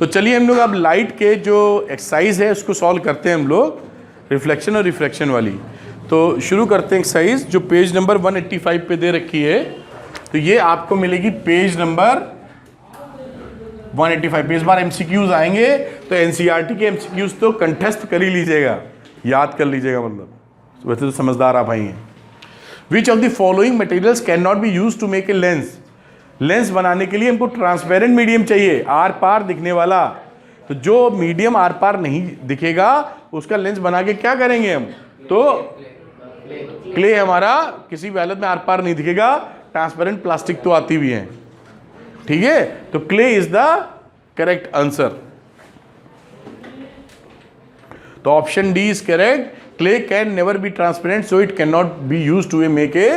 तो चलिए हम लोग अब लाइट के जो एक्सरसाइज है उसको सॉल्व करते हैं हम लोग, रिफ्लेक्शन और रिफ्रैक्शन वाली। तो शुरू करते हैं एक्सरसाइज जो पेज नंबर 185 पे दे रखी है। तो ये आपको मिलेगी पेज नंबर 185 पे। इस बार एमसीक्यूज आएंगे तो एनसीईआरटी के एमसीक्यूज तो कंठस्थ कर ही लीजिएगा, याद कर लीजिएगा, मतलब वैसे तो समझदार आप आई हैं। Which of the following materials can not be use to make a lens. Lens बनाने के लिए हमको ट्रांसपेरेंट मीडियम चाहिए, आर पार दिखने वाला। तो जो मीडियम आर पार नहीं दिखेगा उसका लेंस बना के क्या करेंगे हम, तो क्ले हमारा किसी भी हालत में आर पार नहीं दिखेगा, ट्रांसपेरेंट प्लास्टिक तो आती भी है, ठीक है। तो clay is the correct answer. तो option D is correct. Clay can never be transparent so it can not be use to make a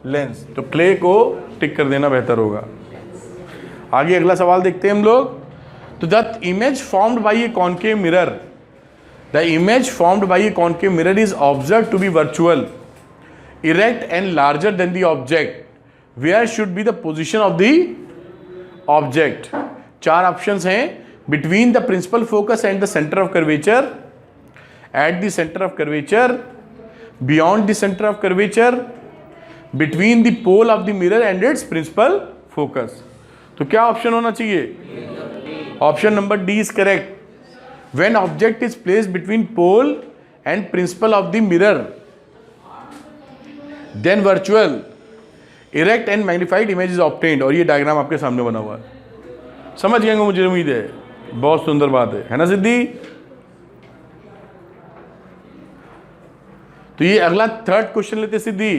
lens. तो क्ले को टिक कर देना बेहतर होगा। आगे अगला सवाल देखते हैं हम लोग। तो the image formed by a concave mirror, the image formed by a concave mirror is observed to be virtual, erect and larger than the object, where should be the position of the object. चार options हैं, between the principal focus and the centre of curvature, at the center of curvature, beyond the center of curvature, between the pole of the mirror and its principal focus। तो क्या option होना चाहिए? Option number D is correct. when object is placed between pole and principal of the mirror, then virtual, erect and magnified image is obtained। और ये diagram आपके सामने बना हुआ है, समझ गए मुझे उम्मीद है, बहुत सुंदर बात है ना सिद्धि। तो ये अगला थर्ड क्वेश्चन लेते Siddhi.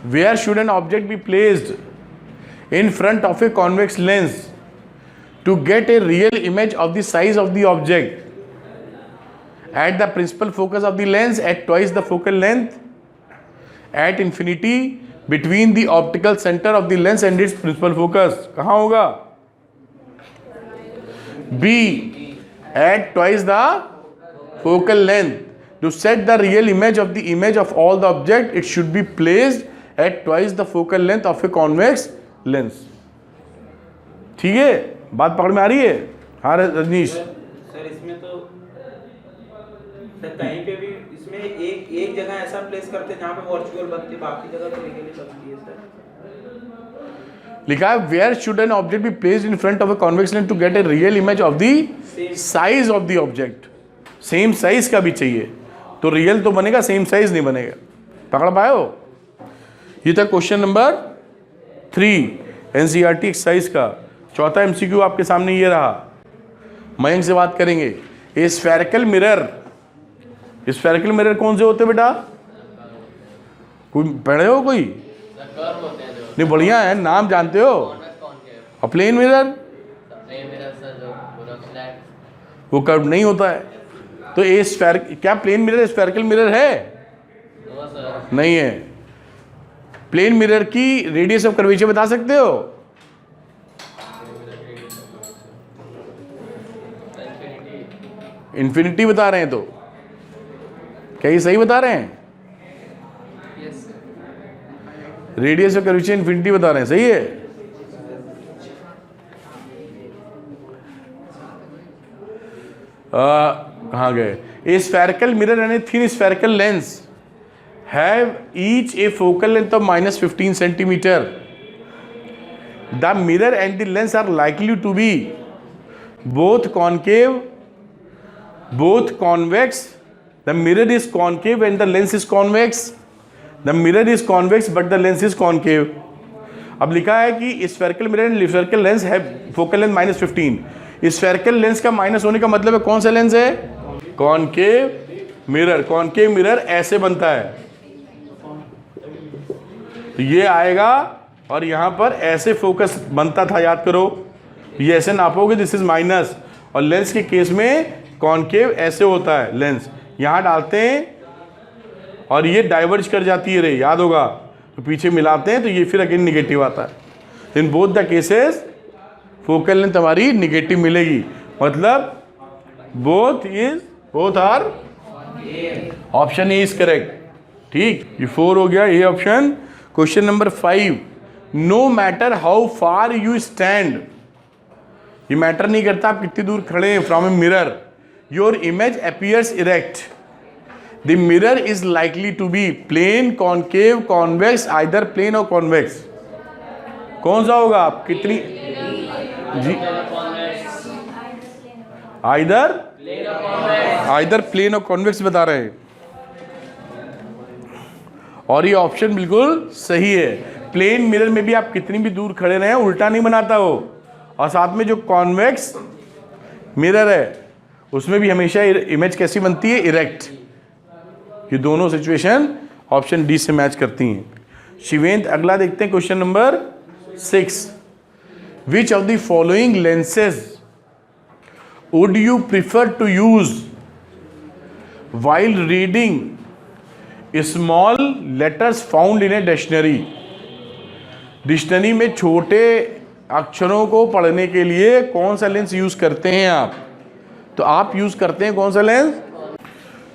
Where should an object be placed in front of a convex lens to get a real image of the size of the object at the principal focus of the lens at twice the focal length, at infinity, between the optical centre of the lens and its principal focus. कहां होगा? B, at twice the focal length. To set the real image of the image of all the object, it should be placed at twice the focal length of a convex lens। ठीक है, बात पकड़ में आ रही है? हाँ Rajneesh sir, इसमें तो सर कहीं पे भी इसमें एक जगह ऐसा प्लेस करते हैं जहाँ पे वर्चुअल बनती है, बाकी जगह तो रियली बनती है सर। लिखा है where should an object be placed in front of a convex lens to get a real image of the size of the object। Same size का भी चाहिए, तो रियल तो बनेगा, सेम साइज नहीं बनेगा। पकड़ पाए हो? ये था क्वेश्चन नंबर 3 एनसीईआरटी एक्सरसाइज का। चौथा एमसीक्यू आपके सामने ये रहा। मयंक से बात करेंगे। ए स्फेरिकल मिरर, स्फेरिकल मिरर कौन से होते बेटा? कोई पढ़े हो? कोई नहीं, बढ़िया है, नाम जानते हो। और प्लेन मिरर वो कर्व नहीं होता है। तो ए स्फेर, क्या प्लेन मिरर स्फेरिकल मिरर है? नहीं है। प्लेन मिरर की रेडियस ऑफ कर्वेचर बता सकते हो? इंफिनिटी बता रहे हैं, तो क्या ये सही बता रहे हैं? रेडियस ऑफ कर्वेचर इंफिनिटी बता रहे हैं, सही है। कहाँ गए? A spherical mirror and a thin spherical lens have each a focal length of -15 centimetre. The mirror and the lens are likely to be both concave, both convex. The mirror is concave and the lens is convex. The mirror is convex but the lens is concave. अब लिखा है कि spherical mirror and spherical lens है focal length -15। Spherical lens का minus होने का मतलब है कौन सा लेंस है? Concave mirror. कॉनकेव मिरर ऐसे बनता है, तो ये आएगा और यहां पर ऐसे फोकस बनता था, याद करो। ये ऐसे नापोगे, दिस इज माइनस। और लेंस के केस में कॉनकेव ऐसे होता है, लेंस यहां डालते हैं और ये डाइवर्ज कर जाती है रे, याद होगा। तो पीछे मिलाते हैं तो ये फिर अगेन निगेटिव आता है। In both the cases focal length हमारी निगेटिव मिलेगी, मतलब both are, option A is correct. ठीक, ये 4 हो गया, ये option. Question number 5, no matter how far you stand ये मैटर नहीं करता आप कितनी दूर खड़े हैं from a mirror, your image appears erect. The mirror is likely to be plane, concave, convex, either plane or convex. कौन सा होगा आप कितनी जी, आइदर प्लेन और कॉन्वेक्स बता रहे हैं, और ये ऑप्शन बिल्कुल सही है। प्लेन मिरर में भी आप कितनी भी दूर खड़े रहे उल्टा नहीं बनाता हो, और साथ में जो कॉन्वेक्स मिरर है उसमें भी हमेशा इमेज कैसी बनती है, इरेक्ट। ये दोनों सिचुएशन ऑप्शन डी से मैच करती हैं। शिवेंद्र अगला देखते हैं question number 6। Which of the following lenses would you prefer to use while reading small letters found in a dictionary? Dictionary में छोटे अक्षरों को पढ़ने के लिए कौन सा लेंस यूज करते हैं आप? तो आप यूज करते हैं कौन सा लेंस?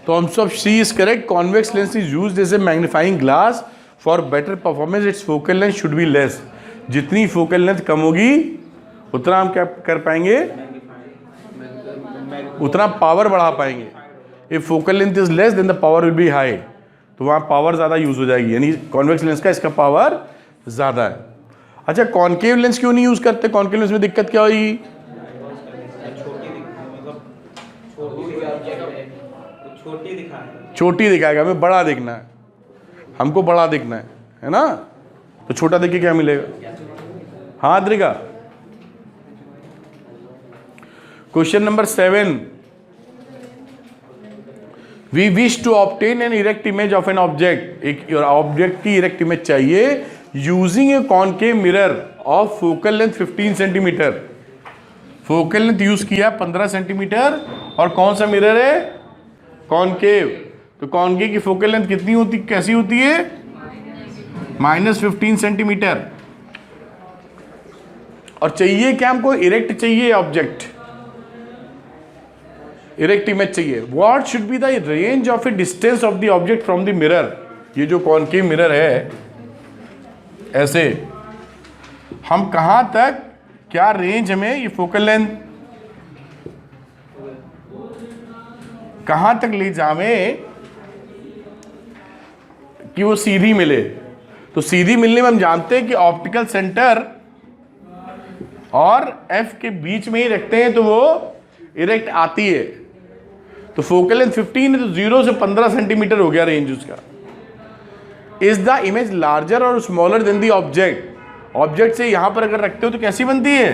तो answer of C is correct. Convex lens is used as a magnifying glass for better performance, its focal length should be less. जितनी फोकल लेंथ कम होगी उतना हम क्या कर पाएंगे, उतना पावर बढ़ा पाएंगे। If focal length is less than the power will be high, तो वहाँ पावर ज़्यादा यूज हो जाएगी, यानी कॉन्वेक्स लेंस का इसका पावर ज़्यादा है। अच्छा, कॉन्केव लेंस क्यों नहीं यूज करते? कॉन्केव लेंस में दिक्कत क्या होगी? छोटी दिखाएगा, हमें बड़ा देखना है, हमको बड़ा देखना है ना, तो छोटा देख के क्या मिलेगा? हाँ Drika. Question number 7। We wish to obtain an erect image of an object. एक ऑब्जेक्ट की इरेक्ट इमेज चाहिए using a concave mirror of focal length 15 centimetre. Focal length use किया 15 सेंटीमीटर, और कौन सा मिरर है? कॉनकेव। तो कॉनकेव की फोकल लेंथ कितनी होती, कैसी होती है? -15 सेंटीमीटर। और चाहिए क्या हमको? इरेक्ट चाहिए ऑब्जेक्ट, इरेक्ट इमेज चाहिए। What should be the range of A distance of the object from the mirror? ये जो कॉनकेव मिरर है, ऐसे हम कहां तक, क्या रेंज हमें ये फोकल लेंथ कहां तक ले जावे कि वो सीधी मिले? तो सीधी मिलने में हम जानते हैं कि ऑप्टिकल सेंटर और एफ के बीच में ही रखते हैं तो वो इरेक्ट आती है। तो फोकल लेंथ 15 है, तो 0 से 15 सेंटीमीटर हो गया रेंज उसका। इज द इमेज लार्जर और smaller than the object? Object से यहां पर अगर रखते हो तो कैसी बनती है?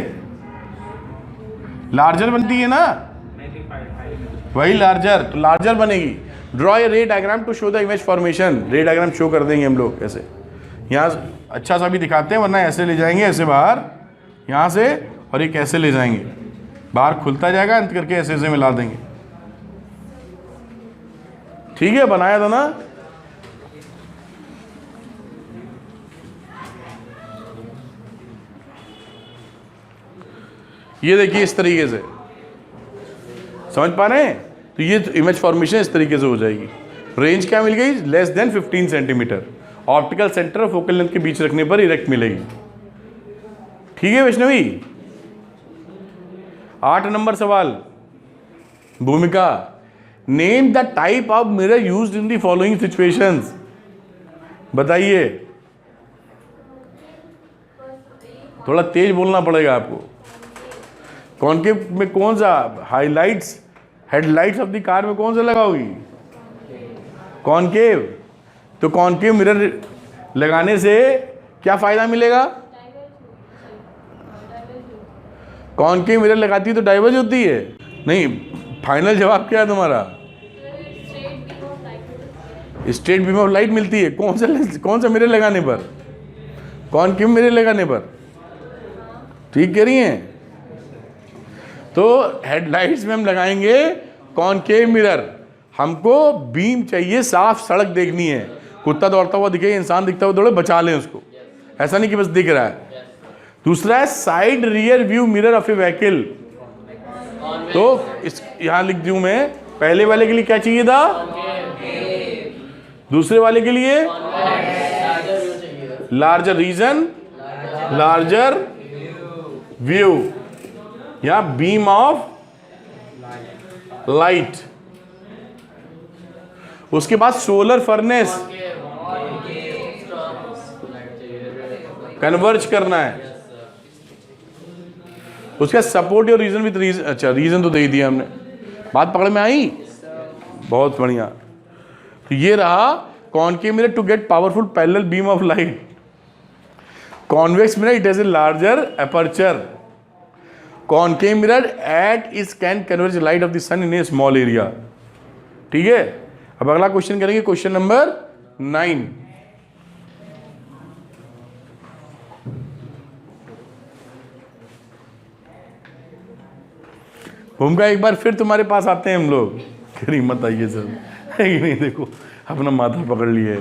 लार्जर बनती है ना, वही लार्जर, तो लार्जर बनेगी। Draw a ray diagram to show the image formation. Ray diagram show कर देंगे हम लोग ऐसे, यहाँ अच्छा सा भी दिखाते हैं, वरना ऐसे ले जाएंगे, ऐसे बाहर यहाँ से, और एक ऐसे ले जाएंगे, बाहर खुलता जाएगा, अंत करके ऐसे ऐसे मिला देंगे। ठीक है, बनाया था ना? ये देखिए इस तरीके से, समझ पा रहे हैं? तो ये इमेज फॉर्मेशन इस तरीके से हो जाएगी। रेंज क्या मिल गई? Less than 15 centimetre. Optical centre और फोकल लेंथ के बीच रखने पर इरेक्ट मिलेगी। ठीक है वैष्णवी। 8 नंबर सवाल, भूमिका। Name the type of mirror used in the following situations. बताइए, थोड़ा तेज बोलना पड़ेगा आपको। कॉनकेव में कौन सा? Highlights, headlights of the car में कौन सा लगाओगी? कॉनकेव। तो कॉनकेव मिरर लगाने से क्या फायदा मिलेगा? कॉनकेव मिरर लगाती है तो डाइवर्ज होती है? नहीं, फाइनल जवाब क्या है तुम्हारा? स्ट्रेट बीम ऑफ लाइट मिलती है। कौन सा मिरर लगाने पर? कॉनकेव मिरर लगाने पर। ठीक कह रही हैं? तो हेडलाइट्स में हम लगाएंगे कॉनकेव मिरर। हमको बीम चाहिए, साफ सड़क देखनी है, कुत्ता दौड़ता हुआ दिखे, इंसान दिखता हुआ दौड़े, बचा लें उसको, ऐसा नहीं कि बस दिख रहा है। दूसरा है side rear view mirror of A vehicle. तो इस यहां लिख दूं मैं, पहले वाले के लिए क्या चाहिए था? दूसरे वाले के लिए लार्जर रीजन, लार्जर व्यू। या बीम ऑफ लाइट। उसके बाद सोलर फर्नेस कन्वर्ज करना है। उसका सपोर्ट और रीजन विद रीजन, अच्छा रीजन तो दे ही दिया हमने, बात पकड़ में आई, बहुत बढ़िया। तो ये रहा concave mirror to get powerful parallel beam of light. Convex mirror it has a larger aperture. Concave mirror at is can converge light of the sun in a small area. ठीक है, अब अगला क्वेश्चन करेंगे, question number 9। भूमिका एक बार फिर तुम्हारे पास आते हैं हम लोग, हिम्मत आइए सर, है कि नहीं? देखो अपना माथा पकड़ लिए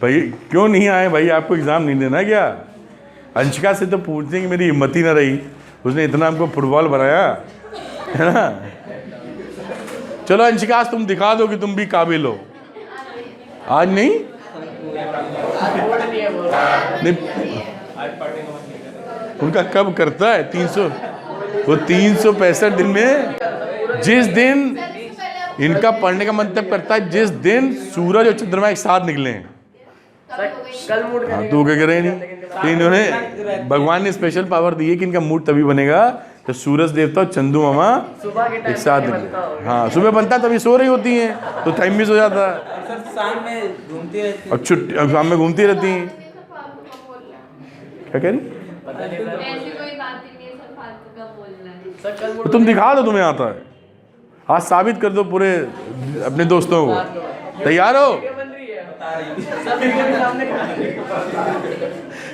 भाई, क्यों नहीं आए भाई? आपको एग्जाम नहीं देना क्या? अंशिका से तो पूछने की मेरी हिम्मत ही ना रही, उसने इतना हमको फुटबॉल बनाया है ना। चलो अंशिका आज तुम दिखा दो कि तुम भी काबिल हो। आज नहीं, नहीं उनका कब करता है 300, वो 365 दिन में, जिस दिन इनका पढ़ने का मतलब करता है जिस दिन सूरज और चंद्रमा एक साथ निकले हैं। तो क्या करें नहीं, तो इन्होंने भगवान ने स्पेशल पावर दी है कि इनका मूड तभी बनेगा तो सूरज देवता और चंदू मामा एक साथ निकले। हाँ सुबह बनता है, तभी सो रही होती हैं तो टाइम मिस हो जाता है, शाम में घूमती रहती और छुट्टी शाम में घूमती रहती हैं। क्या कह रही? तो तुम दिखा दो तुम्हें आता है, आज साबित कर दो पूरे अपने दोस्तों को। तैयार हो?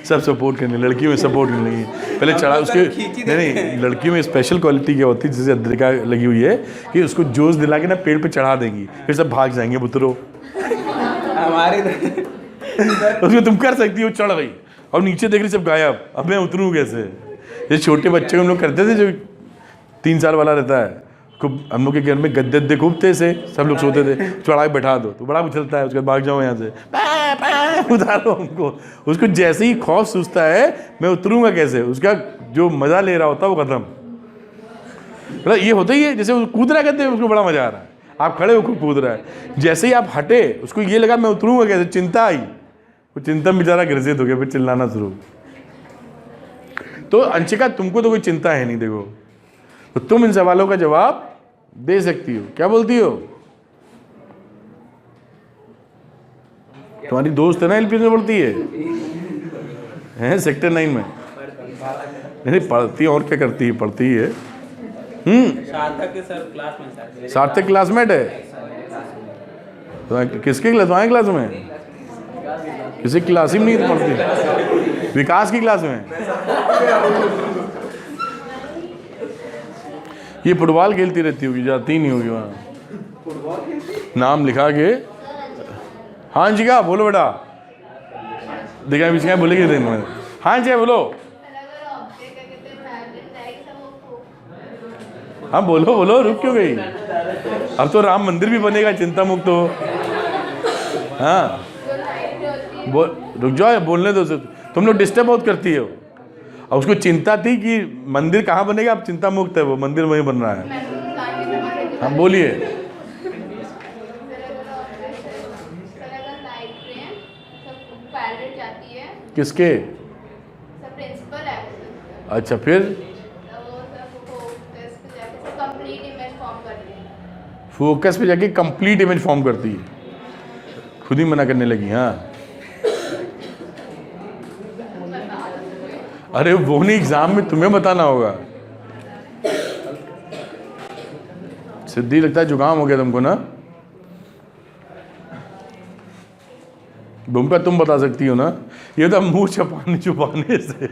सब सपोर्ट करने, लड़कियों में सपोर्ट करने लगी पहले चढ़ा उसके। नहीं लड़कियों में स्पेशल क्वालिटी क्या होती है, जैसे अद्रिका लगी हुई है कि उसको जोश दिला के ना पेड़ पे चढ़ा देंगी, फिर सब भाग जाएंगे बुतरो। हमारे उसको तुम कर सकती हो, चढ़ गई और नीचे देख रही सब गायब, अब मैं उतरूँ कैसे? जैसे छोटे बच्चे हम लोग करते थे, जो 3 साल वाला रहता है, खूब हम लोग के घर में गद्दे खूब थे से, सब लोग सोते थे, चढ़ा के बैठा दो तो बड़ा उछलता है, उसके बाद भाग जाओ यहाँ से, उतारो हमको। उसको जैसे ही खौफ सूझता है मैं उतरूंगा कैसे, उसका जो मजा ले रहा होता है वो खत्म। मतलब ये होता ही है, जैसे वो कूद रहा कहते हैं उसको बड़ा मजा आ रहा है, आप खड़े होकर कूद रहा है, जैसे ही आप हटे उसको ये लगा मैं उतरूंगा कैसे, चिंता आई, वो चिंता में बेचारा ग्रसित हो गया, फिर चिल्लाना शुरू। तो अंशिका तुमको तो कोई चिंता है नहीं, देखो तो तुम इन सवालों का जवाब दे सकती हो। क्या बोलती हो? तुम्हारी दोस्त है ना एलपी में पढ़ती है सेक्टर 9 में? नहीं पढ़ती, और क्या करती है? पढ़ती है। सार्थक सर क्लासमेट है। सार्थक क्लासमेट है? तो किसके क्लास? तुम्हारी क्लास में? किसी क्लास ही नहीं पढ़ती, विकास की क्लास में। ये फुटबॉल खेलती रहती होगी, जाती नहीं होगी वहाँ, नाम लिखा के। हाँ जी क्या बोलो बेटा, देखा बीच क्या बोलेगी दिन में। हाँ जी बोलो, हाँ बोलो बोलो, रुक क्यों गई? अब तो राम मंदिर भी बनेगा, चिंता मुक्त हो। हाँ रुक जाओ, बोलने दो, तुम लोग डिस्टर्ब बहुत करती हो। और उसको चिंता थी कि मंदिर कहाँ बनेगा, अब चिंता मुक्त है, वो मंदिर वहीं बन रहा है। हाँ बोलिए। किसके? अच्छा फिर फोकस पे जाके कंप्लीट इमेज फॉर्म करती है, खुद ही मना करने लगी। हाँ अरे वो नहीं, एग्जाम में तुम्हें बताना होगा। सिद्धि लगता है जुकाम हो गया तुमको ना? भूमिका तुम बता सकती हो ना? ये तो मुंह छुपाने से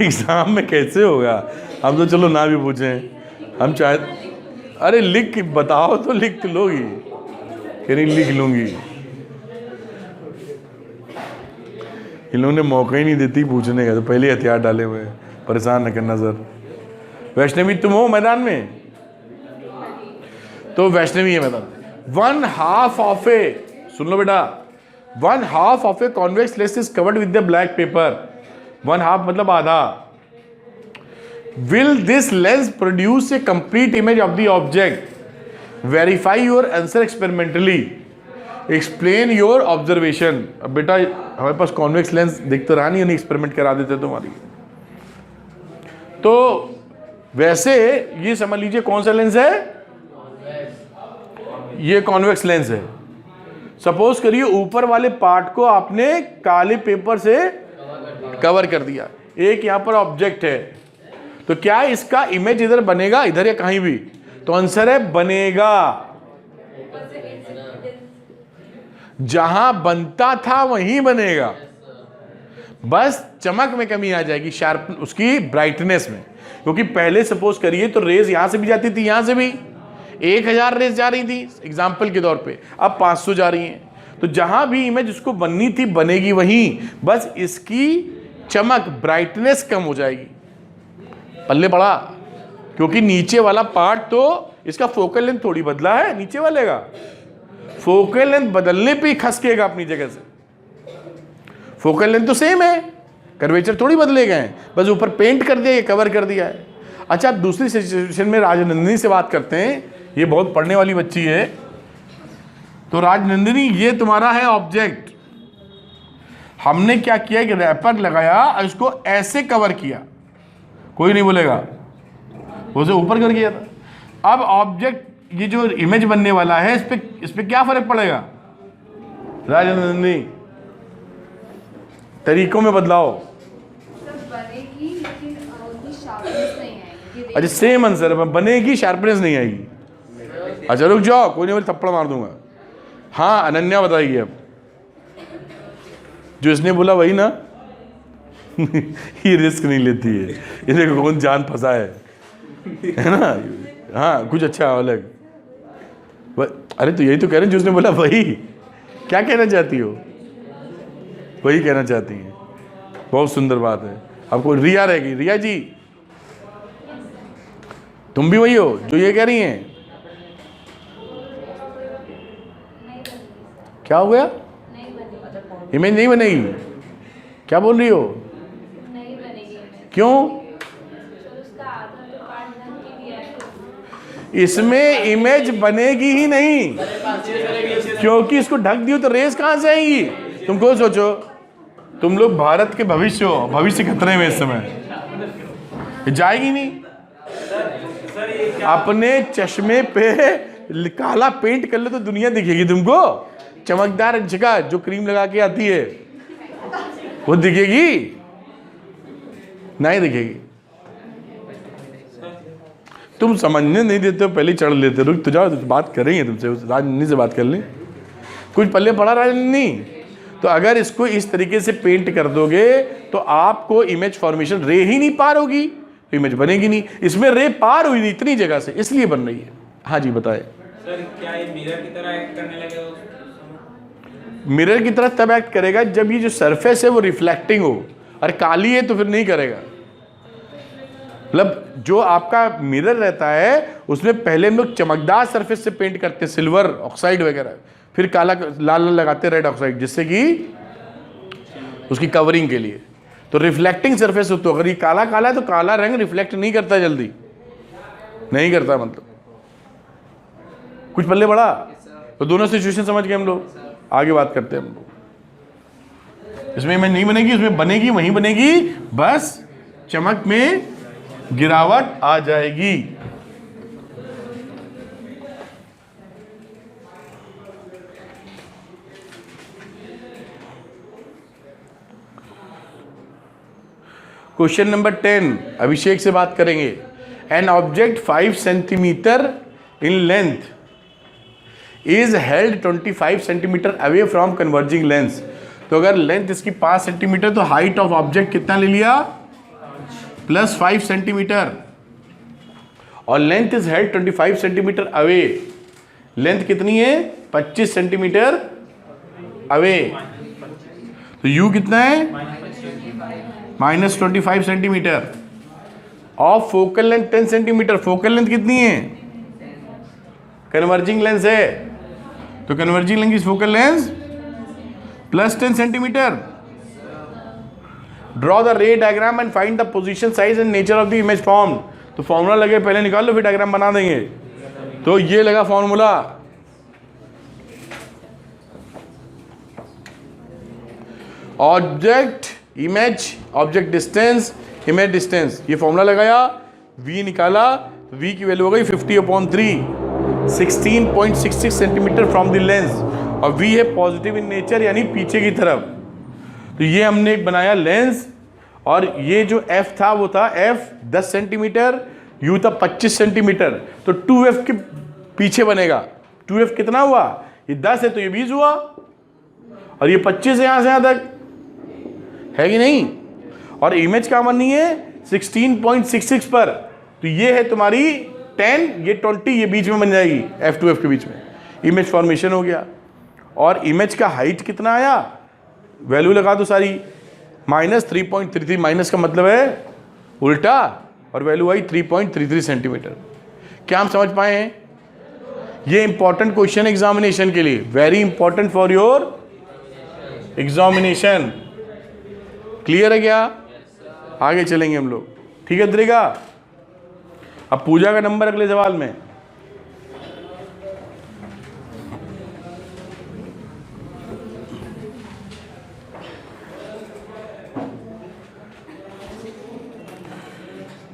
एग्जाम में कैसे होगा? हम तो चलो ना भी पूछें, हम चाहे, अरे लिख बताओ तो लिख लोगी, कह रही लिख लूंगी। इन लोगों ने मौका ही नहीं देती पूछने का, तो पहले हथियार डाले हुए, परेशान न करना सर। वैष्णवी तुम हो मैदान में? तो वैष्णवी है मैदान। 1/2 ऑफ ए, सुन लो बेटा, 1/2 of a convex lens is covered with the black pepper. 1/2 मतलब आधा। Will this lens produce a complete image of the object, verify your answer experimentally, explain your observation. अब बेटा हमारे पास कॉन्वेक्स लेंस दिख तो रहा नहीं, एक्सपेरिमेंट करा देते तुम्हारी। तो वैसे ये समझ लीजिए कौन सा लेंस है, ये कॉन्वेक्स लेंस है। सपोज करिए ऊपर वाले पार्ट को आपने काले पेपर से कवर कर दिया, एक यहां पर ऑब्जेक्ट है, तो क्या इसका इमेज इधर बनेगा, इधर या कहीं भी? तो आंसर है बनेगा। जहां बनता था वहीं बनेगा, बस चमक में कमी आ जाएगी, शार्प उसकी ब्राइटनेस में। क्योंकि पहले सपोज करिए तो रेज यहां से भी जाती थी, यहां से भी 1000 रेज जा रही थी एग्जाम्पल के तौर पे, अब 500 जा रही हैं। तो जहां भी इमेज उसको बननी थी बनेगी वहीं, बस इसकी चमक ब्राइटनेस कम हो जाएगी। पल्ले पड़ा, क्योंकि नीचे वाला पार्ट तो इसका फोकल लेंथ थोड़ी बदला है, नीचे वाले का फोकल लेंथ बदलने पे ही खसकेगा अपनी जगह से। फोकल लेंथ तो सेम है, कर्वेचर थोड़ी बदले गए हैं, बस ऊपर पेंट कर दिया, कवर कर दिया है। अच्छा, अब दूसरी सिचुएशन में राजनंदिनी से बात करते हैं। ये बहुत पढ़ने वाली बच्ची है। तो राजनंदिनी, ये तुम्हारा है ऑब्जेक्ट, हमने क्या किया कि रैपर लगाया और इसको ऐसे कवर किया, कोई नहीं बोलेगा, उसे ऊपर कर दिया था। अब ऑब्जेक्ट, ये जो इमेज बनने वाला है, इस पे क्या फर्क पड़ेगा राजनंदिनी? तरीकों में बदलाव। बनेगी लेकिन उतनी शार्पनेस नहीं आएगी। अच्छा, सेम आंसर है, बनेगी, शार्पनेस नहीं आएगी। अच्छा रुक जाओ, कोई नहीं, बोले थप्पड़ मार दूंगा। हाँ अनन्या बताइए अब, जो इसने बोला वही ना। ये रिस्क नहीं लेती है, ये देखो कौन जान फंसा है ना। हाँ कुछ अच्छा अलग। अरे तो यही तो कह रहे हैं, जो उसने बोला वही। क्या कहना चाहती हो? वही कहना चाहती हैं। बहुत सुंदर बात है। आपको रिया रहेगी, रिया जी तुम भी वही हो जो ये कह रही हैं? क्या हो गया? इमेज नहीं बनेगी? क्या बोल रही हो? नहीं बनेगी। क्यों? उसका आधा तो पार्ट ढक के दिया है। इसमें इमेज बनेगी ही नहीं, क्योंकि इसको ढक दियो तो रेस कहां से आएगी? तुम को सोचो, तुम लोग भारत के भविष्य हो, भविष्य खतरे में इस समय, जाएगी नहीं। अपने चश्मे पे काला पेंट कर ले तो दुनिया दिखेगी तुमको, चमकदार जगह जो क्रीम लगा के आती है वो दिखेगी? नहीं दिखेगी। तुम समझने नहीं देते हो, पहले चढ़ लेते। रुक तो जाओ, बात करेंगे तुमसे, राजनी से बात कर लें। कुछ पल्ले पड़ा राजनी? तो अगर इसको इस तरीके से पेंट कर दोगे तो आपको इमेज फॉर्मेशन रे ही नहीं पार होगी, तो इमेज बनेगी नहीं। इसमें रे पार हुई नहीं इतनी जगह से, इसलिए बन रही है। हाँ जी बताए। सर क्या ये मिरर की तरह एक्ट करने लगेगा? मिरर की तरह तब एक्ट करेगा जब ये जो सरफेस है वो रिफ्लेक्टिंग हो, और काली है तो फिर नहीं करेगा। मतलब जो आपका मिरर रहता है उसमें पहले हम लोग चमकदार सरफेस से पेंट करते हैं, सिल्वर ऑक्साइड वगैरह, फिर काला लाल लगाते रेड ऑक्साइड, जिससे कि उसकी कवरिंग के लिए। तो रिफ्लेक्टिंग सरफेस हो, तो अगर ये काला काला है तो काला रंग रिफ्लेक्ट नहीं करता, जल्दी नहीं करता। मतलब कुछ पल्ले बड़ा। तो दोनों सिचुएशन समझ गए हम लोग, आगे बात करते हैं हम लोग। इसमें इमेज नहीं बनेगी, इसमें बनेगी, वहीं बनेगी, बस चमक में गिरावट आ जाएगी। क्वेश्चन नंबर 10 अभिषेक से बात करेंगे। N object 5 centimetre in length is held 25 centimetre away from converging lens. तो अगर लेंथ इसकी 5 सेंटीमीटर तो हाइट ऑफ ऑब्जेक्ट कितना ले लिया? Plus 5 centimetre. और length is held 25 centimetre away. Length कितनी है? 25 सेंटीमीटर अवे। तो यू कितना है? -25 centimetre. Of focal length 10 centimetre. Focal length कितनी है? कन्वर्जिंग लेंस है तो कन्वर्जिंग लेंस की focal length plus 10 centimetre. Draw the रे diagram and find the position size and nature of the image form. तो फॉर्मूला लगे, पहले निकाल लो फिर डायग्राम बना देंगे। तो ये लगा formula, object image, object distance, image distance, ये फॉर्मूला लगाया, v निकाला, v की वैल्यू हो गई 50/3, 16.66 सेंटीमीटर फ्रॉम द लेंस, और v है पॉजिटिव इन नेचर यानी पीछे की तरफ। तो ये हमने एक बनाया लेंस, और ये जो f था वो था f 10 सेंटीमीटर, u था 25 सेंटीमीटर, तो 2f के पीछे बनेगा। 2f कितना हुआ, ये 10 है तो ये 20 हुआ, और ये 25 है यहाँ से यहाँ तक, है कि नहीं। और इमेज क्या बनी है 16.66 पर, तो ये है तुम्हारी 10, ये 20, ये बीच में बन जाएगी f to f के बीच में, इमेज फॉर्मेशन हो गया। और इमेज का हाइट कितना आया, वैल्यू लगा दो सारी, -3.33, माइनस का मतलब है उल्टा, और वैल्यू आई 3.33 सेंटीमीटर। क्या हम समझ पाए हैं? ये इंपॉर्टेंट क्वेश्चन एग्जामिनेशन के लिए, very important for your examination. Clear है क्या? आगे चलेंगे हम लोग, ठीक है द्रिगा। अब पूजा का नंबर अगले सवाल में।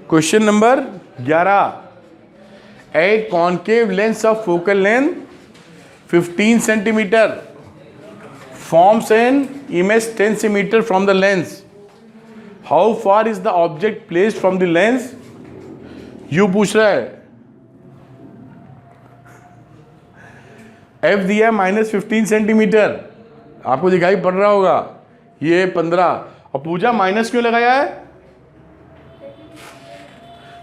Question number 11, a concave lens of focal length 15 centimetre forms an image 10 cm from the lens. How far is the object placed from the lens? You पूछ रहा है, f दिया है -15 सेंटीमीटर, आपको दिखाई पड़ रहा होगा, ये 15, और पूजा माइनस क्यों लगाया है?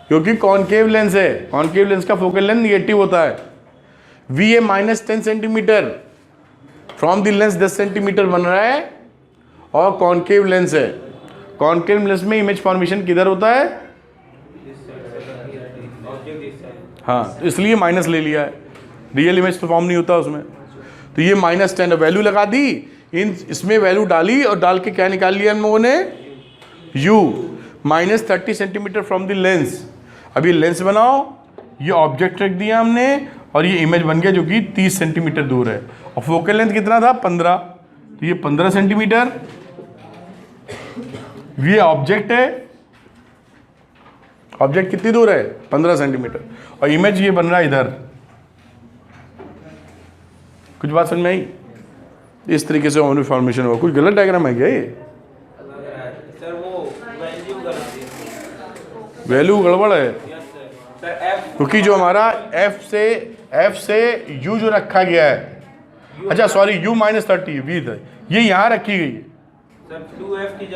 क्योंकि कॉन्केव लेंस है, कॉन्केव लेंस का फोकल लेंथ निगेटिव होता है। v है -10 centimetre, from the lens 10 centimetre बन रहा है, और कॉन्केव लेंस है। कॉन्केव लेंस में इमेज फॉर्मेशन किधर होता है? हाँ, इसलिए माइनस ले लिया है, रियल इमेज तो फॉर्म नहीं होता उसमें। तो ये -10 वैल्यू लगा दी, इसमें वैल्यू डाली, और डाल के क्या निकाल लिया हम लोगों ने, u -30 centimetre from the lens. अब ये लेंस बनाओ, ये ऑब्जेक्ट रख दिया हमने, और ये इमेज बन गया जो कि 30 सेंटीमीटर दूर है, और फोकल लेंथ कितना था 15, तो ये 15 सेंटीमीटर, ये ऑब्जेक्ट है, ऑब्जेक्ट कितनी दूर है 15 सेंटीमीटर, और इमेज ये बन रहा है इधर। कुछ बात समझ में आई? इस तरीके से इमेज फॉर्मेशन होगा। कुछ गलत डायग्राम है क्या ये? सर वो वैल्यू गड़बड़ है, सर क्योंकि जो हमारा f से u जो रखा गया है, अच्छा सॉरी u -30 v था, ये यहाँ रखी गई है सर 2f की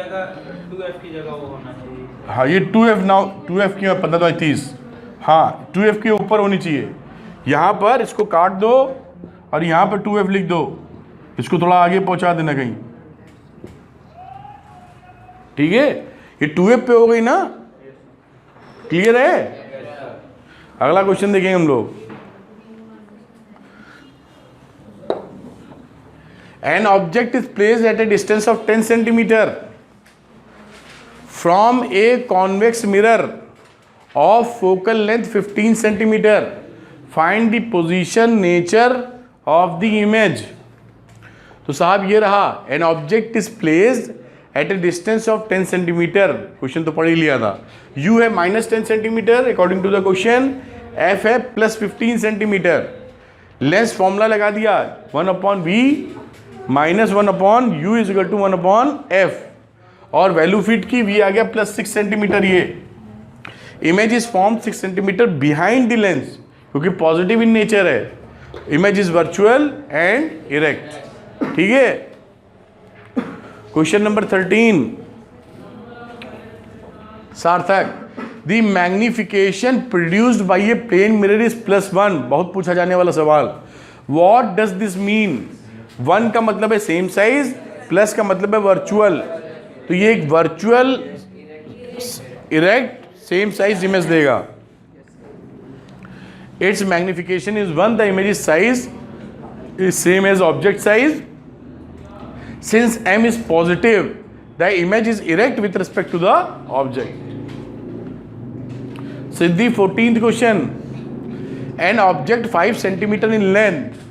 जगह वो होना चाहिए। हाँ, ये 2f की 15/30, हाँ 2f के ऊपर होनी चाहिए। यहाँ पर इसको काट दो, और यहाँ पर 2f लिख दो, इसको थोड़ा आगे पहुँचा देना कहीं, ठीक है। ये 2f पे हो गई ना, क्लियर है? अगला क्वेश्चन देखेंगे हम लोग। An object is placed at a distance of 10 centimeter from a convex mirror of focal length 15 centimeter. Find the position, nature of the image. तो साहब ये रहा, an object is placed at a distance of 10 centimeter. Question तो पढ़ ही लिया था। u है -10 centimetre according to the question, f है +15 सेंटीमीटर। लेंस फॉर्मूला लगा दिया 1/v -1/u is equal to 1/f, और वैल्यू फिट की v आ गया +6 सेंटीमीटर। ये image is form 6 centimetre behind the lens, क्योंकि पॉजिटिव इन नेचर है। Image is virtual and erect, ठीक है। Question number 13, Sarthak, the magnification produced by a plane mirror is +1। बहुत पूछा जाने वाला सवाल। What does this mean? 1 का मतलब है सेम साइज, प्लस का मतलब है वर्चुअल, तो ये एक virtual erect same size image देगा। Its magnification is 1, the image size is same as object size. Since m is positive, the image is erect with respect to the object. Siddhi 14th question. An object 5 centimetre in length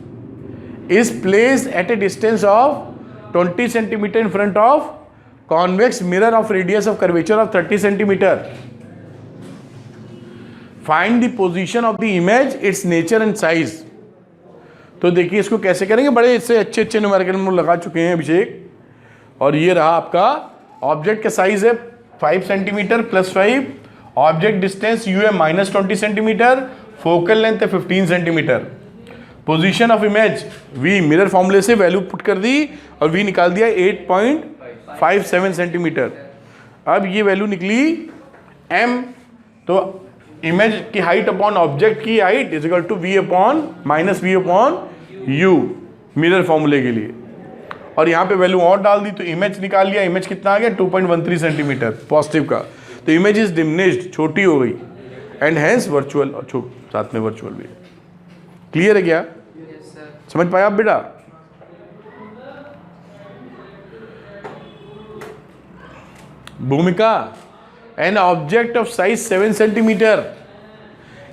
is placed at a distance of 20 centimeter in front of convex mirror of radius of curvature of 30 centimeter. Find the position of the image, its nature and size. तो देखिए इसको कैसे करेंगे, बड़े इससे अच्छे numerical हम लगा चुके हैं अभिषेक. और ये रहा आपका ऑब्जेक्ट का साइज है 5 centimetre plus 5, object distance u है -20 सेंटीमीटर, फोकल लेंथ है 15 centimetre. Position of image v mirror फॉर्मूले से वैल्यू पुट कर दी और वी निकाल दिया 8.57 सेंटीमीटर. अब ये वैल्यू निकली m, तो इमेज की हाइट अपॉन ऑब्जेक्ट की height is equal to v upon -v upon u mirror फॉर्मूले के लिए. और यहाँ पे वैल्यू और डाल दी तो इमेज निकाल लिया. इमेज कितना आ गया 2.13 सेंटीमीटर पॉजिटिव का. तो इमेज इज डिमिनिश्ड, छोटी हो गई, एंड हैंस वर्चुअल, साथ में वर्चुअल भी. क्लियर है क्या? समझ पाया आप बेटा? भूमिका. An object of size 7 centimetre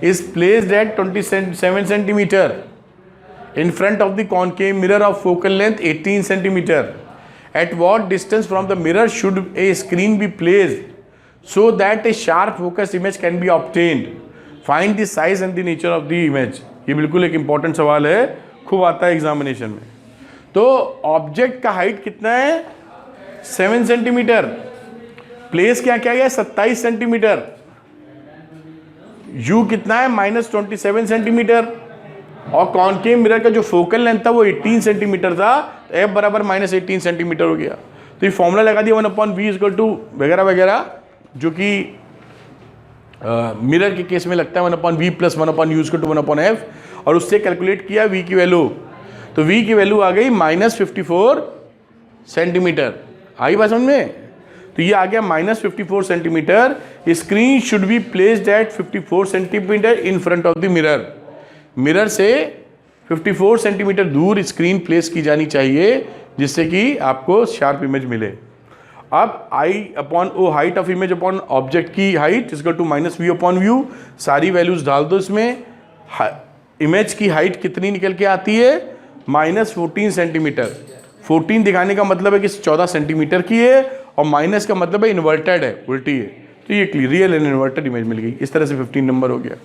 is placed at 27 centimetre in front of the concave mirror of focal length 18 centimeter. At what distance from the mirror should a screen be placed so that a sharp focus image can be obtained? Find the size and the nature of the image. ये बिल्कुल एक important सवाल है, खूब आता है examination में. तो ऑब्जेक्ट का हाइट कितना है 7 सेंटीमीटर, प्लेस क्या क्या गया 27 सेंटीमीटर, यू कितना है -27 सेंटीमीटर, और कॉनकेव मिरर का जो फोकल लेंथ था वो 18 सेंटीमीटर था. एफ बराबर -18 सेंटीमीटर हो गया. तो ये फॉर्मूला लगा दिया 1/v इक्वल टू वगैरह वगैरह, जो कि मिरर के केस में लगता है 1/v plus 1/u equal to 1/f, और उससे कैलकुलेट किया v की वैल्यू. तो v की वैल्यू आ गई -54 सेंटीमीटर. आई बात समझ में? तो ये आ गया -54 centimetre. Screen should be placed at 54 centimetre in front of the mirror. Mirror से 54 सेंटीमीटर दूर स्क्रीन प्लेस की जानी चाहिए जिससे कि आपको शार्प इमेज मिले. अब I upon O height of image upon object की height is equal to -v upon v. सारी वैल्यूज डाल दो इसमें. इमेज की हाइट कितनी निकल के आती है -14 सेंटीमीटर. 14 दिखाने का मतलब है कि 14 सेंटीमीटर की है, और माइनस का मतलब है इन्वर्टेड है, उल्टी है. तो ये रियल एंड इन्वर्टेड इमेज मिल गई. इस तरह से 15 नंबर हो गया.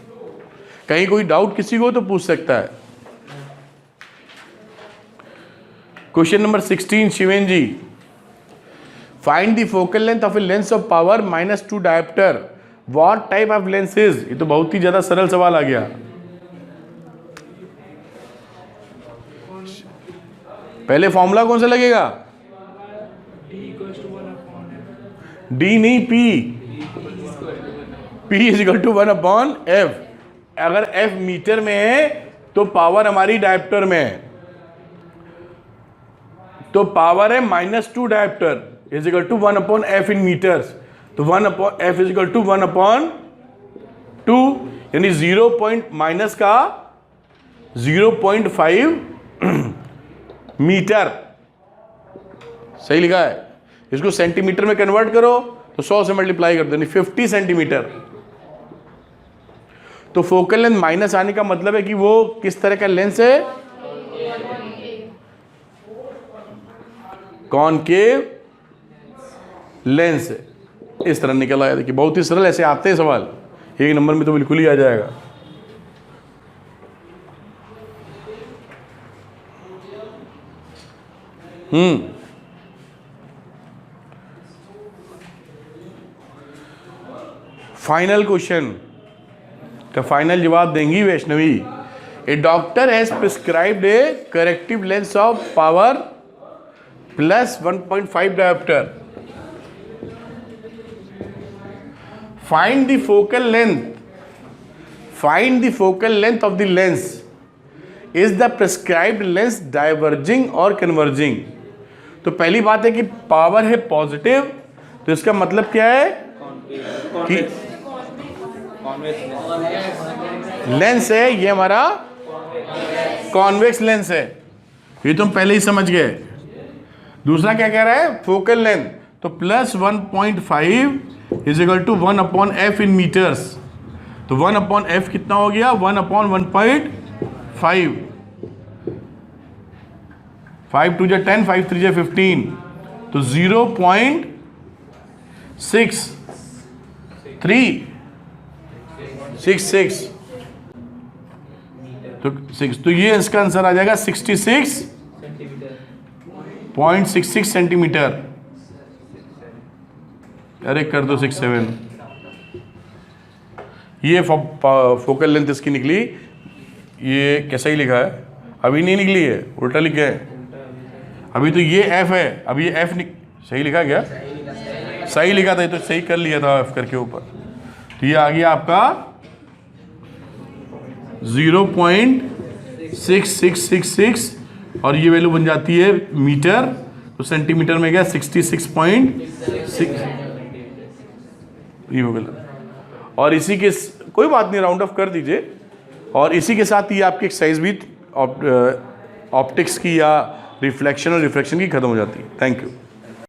कहीं कोई डाउट किसी को तो पूछ सकता है. Question number 16 Shiven ji. Find the focal length of a lens of power -2 dioptre. What type of lens is? ये तो बहुत ही ज्यादा सरल सवाल आ गया. पहले फॉर्मूला कौन सा लगेगा? डी नहीं, P is equal to 1/f. अगर f मीटर में है तो पावर हमारी डायोप्टर में है, तो पावर है -2 dioptre is equal to 1/f in metres. तो 1/f इज इक्वल टू 1/2, यानी 0 का 0.5 मीटर. सही लिखा है. इसको सेंटीमीटर में कन्वर्ट करो तो 100 से मल्टीप्लाई कर दो, यानी 50 सेंटीमीटर. तो फोकल लेंथ माइनस आने का मतलब है कि वो किस तरह का लेंस है? कॉनकेव लेंस है. इस तरह निकल आया. देखिए बहुत ही सरल, ऐसे आते हैं सवाल, 1 नंबर में तो बिल्कुल ही आ जाएगा. Final question. तो फाइनल जवाब देंगी Vaishnavi. A doctor has prescribed a corrective lens of power plus 1.5 dioptre. Find the focal length. Find the focal length of the lens. Is the prescribed lens diverging और converging? तो पहली बात है कि power है पॉजिटिव, तो इसका मतलब क्या है कि लेंस है ये हमारा कॉन्वेक्स लेंस है. ये तुम पहले ही समझ गए. दूसरा क्या कह रहा है? Focal length. तो plus 1.5 is equal to 1/f in metres. तो 1/f कितना हो गया? 1/1.5। 5 2 जा 10, 5 3 जा 15, तो 0.6366। तो ये इसका आंसर आ जाएगा 66.66 सेंटीमीटर। अरे कर दो 67। ये फोकल लेंथ इसकी निकली। ये कैसा ही लिखा है? अभी नहीं निकली है, उल्टा लिखा है अभी। तो ये एफ है, अभी ये एफ सही लिखा क्या? सही लिखा था, तो सही कर लिया था एफ करके ऊपर। तो ये आ गया आपका 0.6666 और ये वैल्यू बन जाती है मीटर। तो सेंटीमीटर में गया 66.6। ये हो गया। और इसी के कोई बात नहीं, राउंड ऑफ कर दीजिए। और इसी के साथ ये आपकी एक्सरसाइज भी ऑप्टिक्स की या रिफ्लेक्शन और रिफ्रैक्शन की खत्म हो जाती है। Thank you.